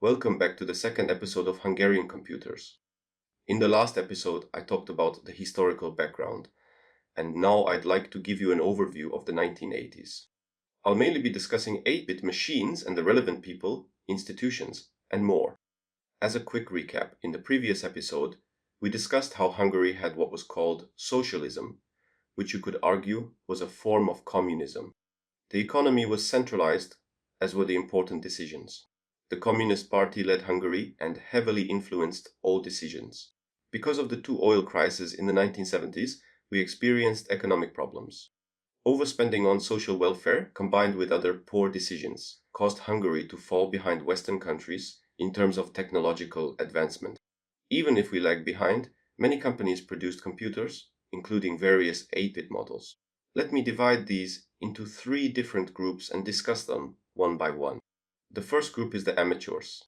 Welcome back to the second episode of Hungarian computers. In the last episode, I talked about the historical background, and now I'd like to give you an overview of the 1980s. I'll mainly be discussing 8-bit machines and the relevant people, institutions, and more. As a quick recap, in the previous episode, we discussed how Hungary had what was called socialism, which you could argue was a form of communism. The economy was centralized, as were the important decisions. The Communist Party led Hungary and heavily influenced all decisions. Because of the two oil crises in the 1970s, we experienced economic problems. Overspending on social welfare, combined with other poor decisions, caused Hungary to fall behind Western countries in terms of technological advancement. Even if we lag behind, many companies produced computers, including various 8-bit models. Let me divide these into 3 different groups and discuss them one by one. The first group is the amateurs.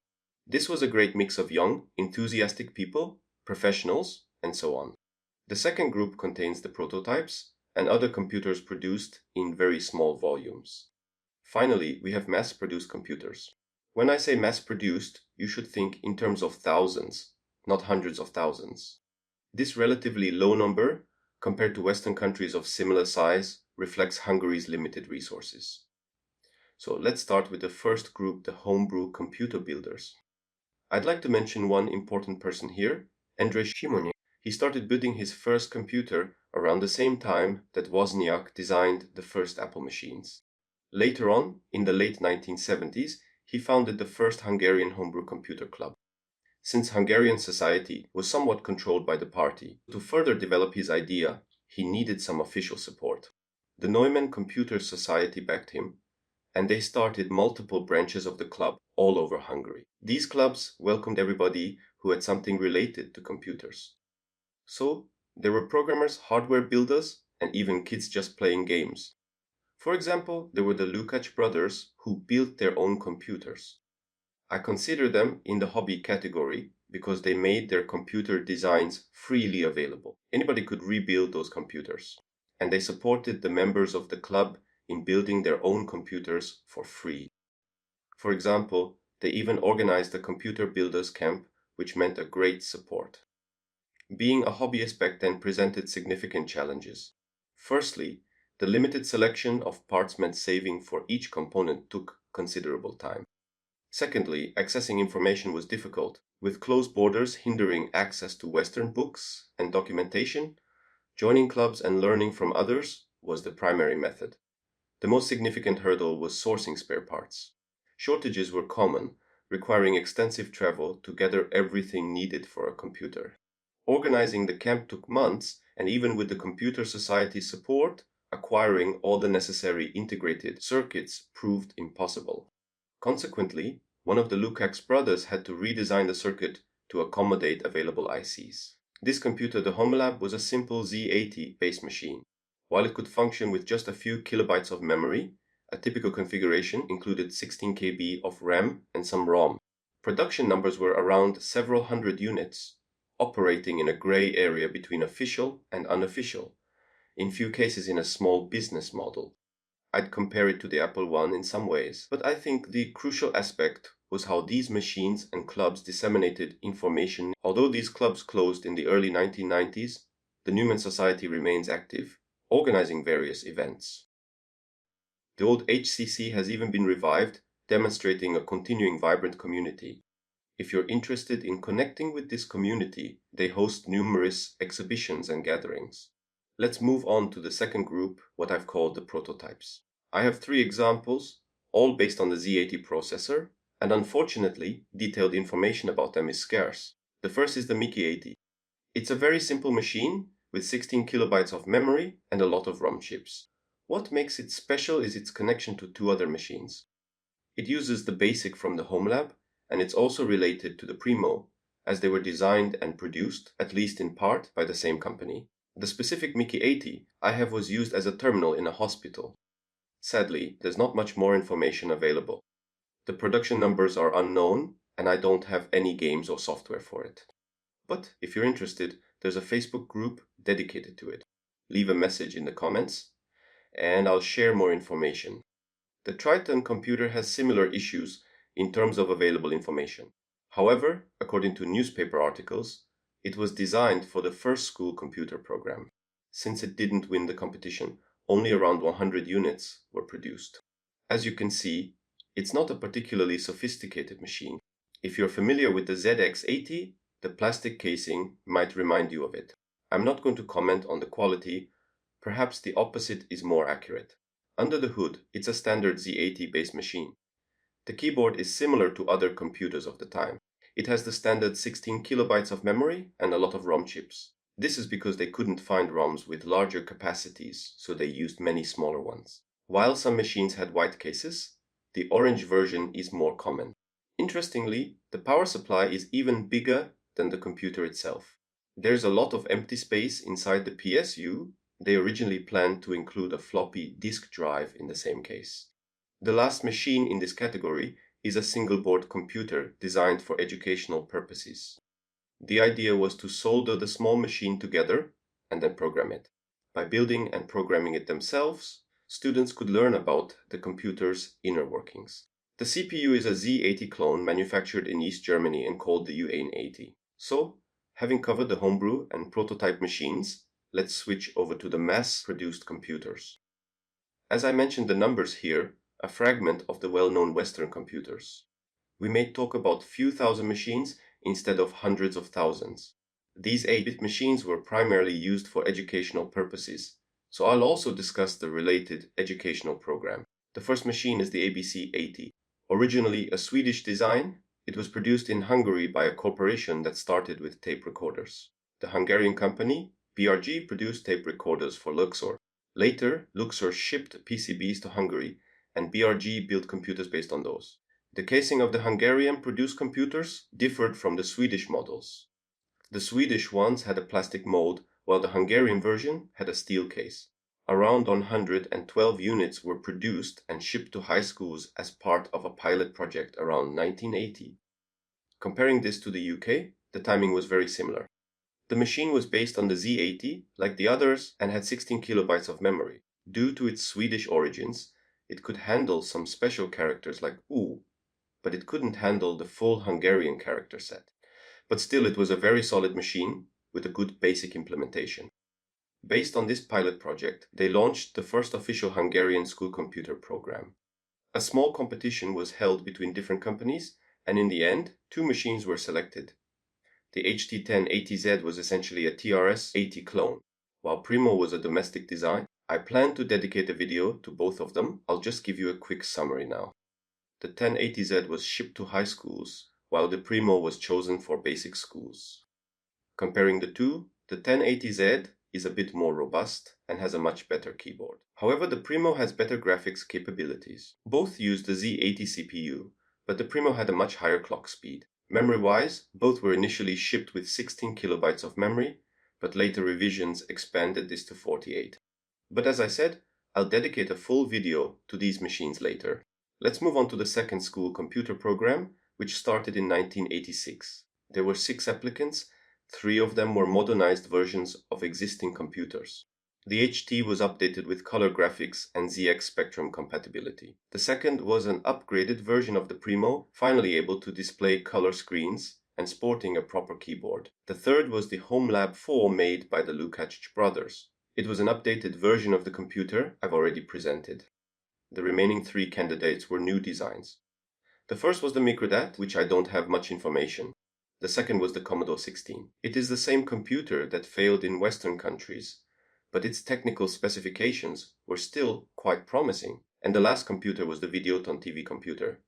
This was a great mix of young, enthusiastic people, professionals, and so on. The second group contains the prototypes and other computers produced in very small volumes. Finally, we have mass-produced computers. When I say mass-produced, you should think in terms of thousands, not hundreds of thousands. This relatively low number, compared to Western countries of similar size, reflects Hungary's limited resources. So let's start with the first group, the homebrew computer builders. I'd like to mention one important person here, Andrei Shimonek. He started building his first computer around the same time that Wozniak designed the first Apple machines. Later on, in the late 1970s, he founded the first Hungarian homebrew computer club. Since Hungarian society was somewhat controlled by the party, to further develop his idea, he needed some official support. The Neumann Computer Society backed him, and they started multiple branches of the club all over Hungary. These clubs welcomed everybody who had something related to computers. So, there were programmers, hardware builders, and even kids just playing games. For example, there were the Lukács brothers who built their own computers. I consider them in the hobby category because they made their computer designs freely available. Anybody could rebuild those computers. And they supported the members of the club in building their own computers for free. For example, they even organized a computer builders camp, which meant a great support. Being a hobbyist back then presented significant challenges. Firstly, the limited selection of parts meant saving for each component took considerable time. Secondly, accessing information was difficult, with closed borders hindering access to Western books and documentation. Joining clubs and learning from others was the primary method. The most significant hurdle was sourcing spare parts. Shortages were common, requiring extensive travel to gather everything needed for a computer. Organizing the camp took months, and even with the Computer Society's support, acquiring all the necessary integrated circuits proved impossible. Consequently, one of the Lukács brothers had to redesign the circuit to accommodate available ICs. This computer, the Homelab, was a simple Z80-based machine. While it could function with just a few kilobytes of memory, a typical configuration included 16 KB of RAM and some ROM. Production numbers were around several hundred units, operating in a gray area between official and unofficial, in few cases in a small business model. I'd compare it to the Apple I in some ways, but I think the crucial aspect was how these machines and clubs disseminated information. Although these clubs closed in the early 1990s, the Neumann Society remains active, organizing various events. The old HCC has even been revived, demonstrating a continuing vibrant community. If you're interested in connecting with this community, they host numerous exhibitions and gatherings. Let's move on to the second group, what I've called the prototypes. I have 3 examples, all based on the Z80 processor, and unfortunately, detailed information about them is scarce. The first is the Mickey 80. It's a very simple machine with 16 kilobytes of memory and a lot of ROM chips. What makes it special is its connection to 2 other machines. It uses the BASIC from the Homelab, and it's also related to the Primo, as they were designed and produced, at least in part, by the same company. The specific Mickey 80 I have was used as a terminal in a hospital. Sadly, there's not much more information available. The production numbers are unknown, and I don't have any games or software for it. But if you're interested, there's a Facebook group dedicated to it. Leave a message in the comments, and I'll share more information. The Triton computer has similar issues in terms of available information. However, according to newspaper articles, it was designed for the first school computer program. Since it didn't win the competition, only around 100 units were produced. As you can see, it's not a particularly sophisticated machine. If you're familiar with the ZX80, the plastic casing might remind you of it. I'm not going to comment on the quality, perhaps the opposite is more accurate. Under the hood, it's a standard Z80 based machine. The keyboard is similar to other computers of the time. It has the standard 16 kilobytes of memory and a lot of ROM chips. This is because they couldn't find ROMs with larger capacities, so they used many smaller ones. While some machines had white cases, the orange version is more common. Interestingly, the power supply is even bigger than the computer itself. There's a lot of empty space inside the PSU. They originally planned to include a floppy disk drive in the same case. The last machine in this category is a single-board computer designed for educational purposes. The idea was to solder the small machine together and then program it. By building and programming it themselves, students could learn about the computer's inner workings. The CPU is a Z80 clone manufactured in East Germany and called the UAN80. So, having covered the homebrew and prototype machines, let's switch over to the mass-produced computers. As I mentioned the numbers here, a fragment of the well-known Western computers. We may talk about few thousand machines instead of hundreds of thousands. These 8-bit machines were primarily used for educational purposes, so I'll also discuss the related educational program. The first machine is the ABC-80. Originally a Swedish design, it was produced in Hungary by a corporation that started with tape recorders. The Hungarian company, BRG, produced tape recorders for Luxor. Later, Luxor shipped PCBs to Hungary, and BRG built computers based on those. The casing of the Hungarian-produced computers differed from the Swedish models. The Swedish ones had a plastic mold, while the Hungarian version had a steel case. Around 112 units were produced and shipped to high schools as part of a pilot project around 1980. Comparing this to the UK, the timing was very similar. The machine was based on the Z80, like the others, and had 16 kilobytes of memory. Due to its Swedish origins, it could handle some special characters like OO, but it couldn't handle the full Hungarian character set. But still, it was a very solid machine with a good basic implementation. Based on this pilot project, they launched the first official Hungarian school computer program. A small competition was held between different companies, and in the end, 2 machines were selected. The HT1080Z was essentially a TRS-80 clone, while Primo was a domestic design. I plan to dedicate a video to both of them. I'll just give you a quick summary now. The 1080Z was shipped to high schools, while the Primo was chosen for basic schools. Comparing the two, the 1080Z is a bit more robust and has a much better keyboard. However, the Primo has better graphics capabilities. Both use the Z80 CPU, but the Primo had a much higher clock speed. Memory-wise, both were initially shipped with 16 kilobytes of memory, but later revisions expanded this to 48. But as I said, I'll dedicate a full video to these machines later. Let's move on to the second school computer program, which started in 1986. There were 6 applicants, 3 of them were modernized versions of existing computers. The HT was updated with color graphics and ZX Spectrum compatibility. The second was an upgraded version of the Primo, finally able to display color screens and sporting a proper keyboard. The third was the Homelab 4 made by the Lukács brothers. It was an updated version of the computer I've already presented. The remaining 3 candidates were new designs. The first was the Microdat, which I don't have much information. The second was the Commodore 16. It is the same computer that failed in Western countries, but its technical specifications were still quite promising. And the last computer was the Videoton TV computer.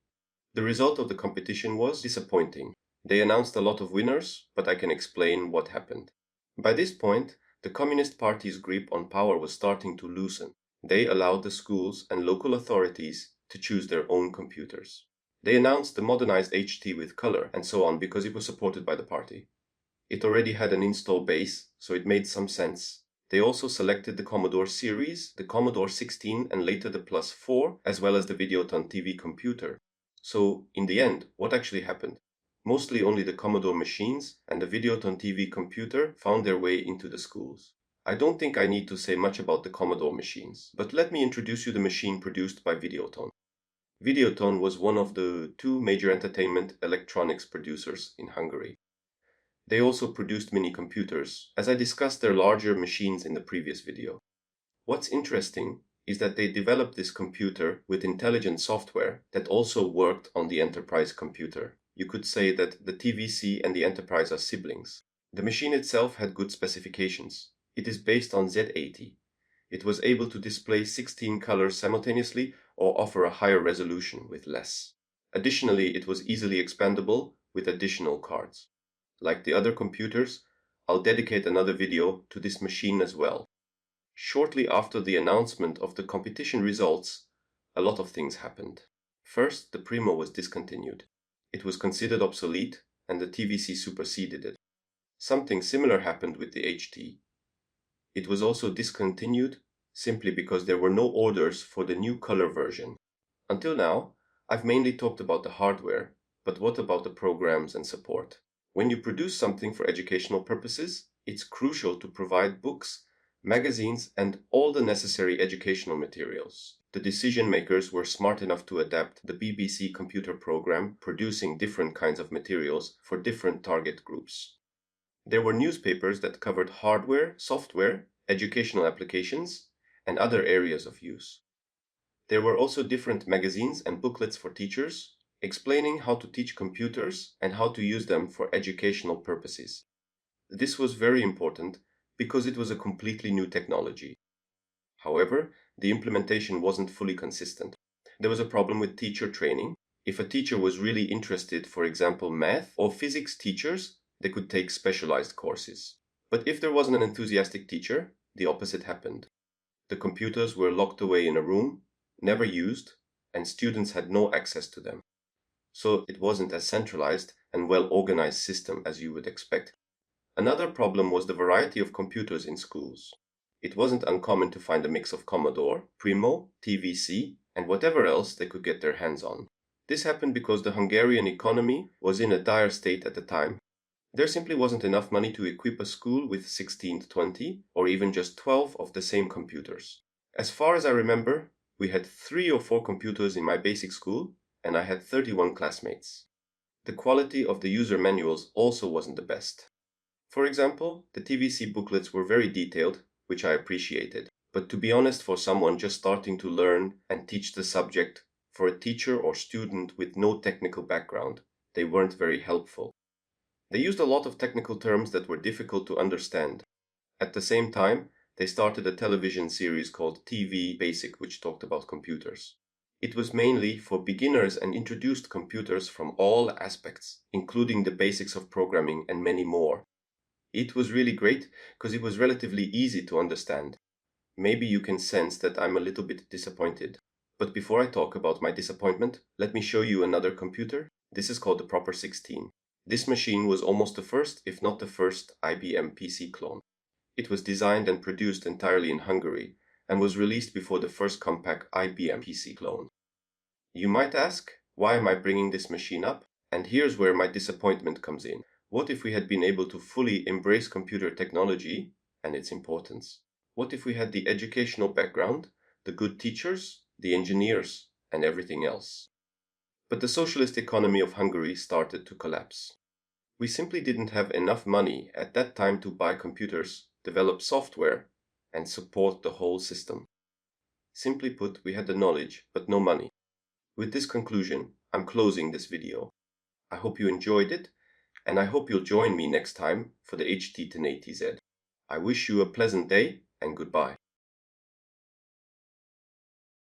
The result of the competition was disappointing. They announced a lot of winners, but I can explain what happened. By this point, the Communist Party's grip on power was starting to loosen. They allowed the schools and local authorities to choose their own computers. They announced the modernized HT with color and so on because it was supported by the party. It already had an install base, so it made some sense. They also selected the Commodore series, the Commodore 16 and later the Plus 4, as well as the Videoton TV computer. So, in the end, what actually happened? Mostly only the Commodore machines and the Videoton TV computer found their way into the schools. I don't think I need to say much about the Commodore machines, but let me introduce you the machine produced by Videoton. Videoton was one of the two major entertainment electronics producers in Hungary. They also produced mini computers, as I discussed their larger machines in the previous video. What's interesting is that they developed this computer with intelligent software that also worked on the enterprise computer. You could say that the TVC and the enterprise are siblings. The machine itself had good specifications. It is based on Z80. It was able to display 16 colors simultaneously or offer a higher resolution with less. Additionally, it was easily expandable with additional cards. Like the other computers, I'll dedicate another video to this machine as well. Shortly after the announcement of the competition results, a lot of things happened. First, the Primo was discontinued. It was considered obsolete and the TVC superseded it. Something similar happened with the HT. It was also discontinued simply because there were no orders for the new color version. Until now, I've mainly talked about the hardware, but what about the programs and support? When you produce something for educational purposes, it's crucial to provide books, magazines, and all the necessary educational materials. The decision makers were smart enough to adapt the BBC computer program, producing different kinds of materials for different target groups. There were newspapers that covered hardware, software, educational applications, and other areas of use. There were also different magazines and booklets for teachers, explaining how to teach computers and how to use them for educational purposes. This was very important because it was a completely new technology. However, the implementation wasn't fully consistent. There was a problem with teacher training. If a teacher was really interested, for example, math or physics teachers, they could take specialized courses. But if there wasn't an enthusiastic teacher, the opposite happened. The computers were locked away in a room, never used, and students had no access to them. So it wasn't as centralized and well-organized system as you would expect. Another problem was the variety of computers in schools. It wasn't uncommon to find a mix of Commodore, Primo, TVC, and whatever else they could get their hands on. This happened because the Hungarian economy was in a dire state at the time. There simply wasn't enough money to equip a school with 16 to 20, or even just 12 of the same computers. As far as I remember, we had 3 or 4 computers in my basic school, and I had 31 classmates. The quality of the user manuals also wasn't the best. For example, the TVC booklets were very detailed, which I appreciated. But to be honest, for someone just starting to learn and teach the subject, for a teacher or student with no technical background, they weren't very helpful. They used a lot of technical terms that were difficult to understand. At the same time, they started a television series called TV Basic, which talked about computers. It was mainly for beginners and introduced computers from all aspects, including the basics of programming and many more. It was really great because it was relatively easy to understand. Maybe you can sense that I'm a little bit disappointed. But before I talk about my disappointment, let me show you another computer. This is called the Proper 16. This machine was almost the first, if not the first, IBM PC clone. It was designed and produced entirely in Hungary and was released before the first compact IBM PC clone. You might ask, why am I bringing this machine up? And here's where my disappointment comes in. What if we had been able to fully embrace computer technology and its importance? What if we had the educational background, the good teachers, the engineers, and everything else? But the socialist economy of Hungary started to collapse. We simply didn't have enough money at that time to buy computers, develop software, and support the whole system. Simply put, we had the knowledge, but no money. With this conclusion, I'm closing this video. I hope you enjoyed it, and I hope you'll join me next time for the HT1080Z. I wish you a pleasant day, and goodbye.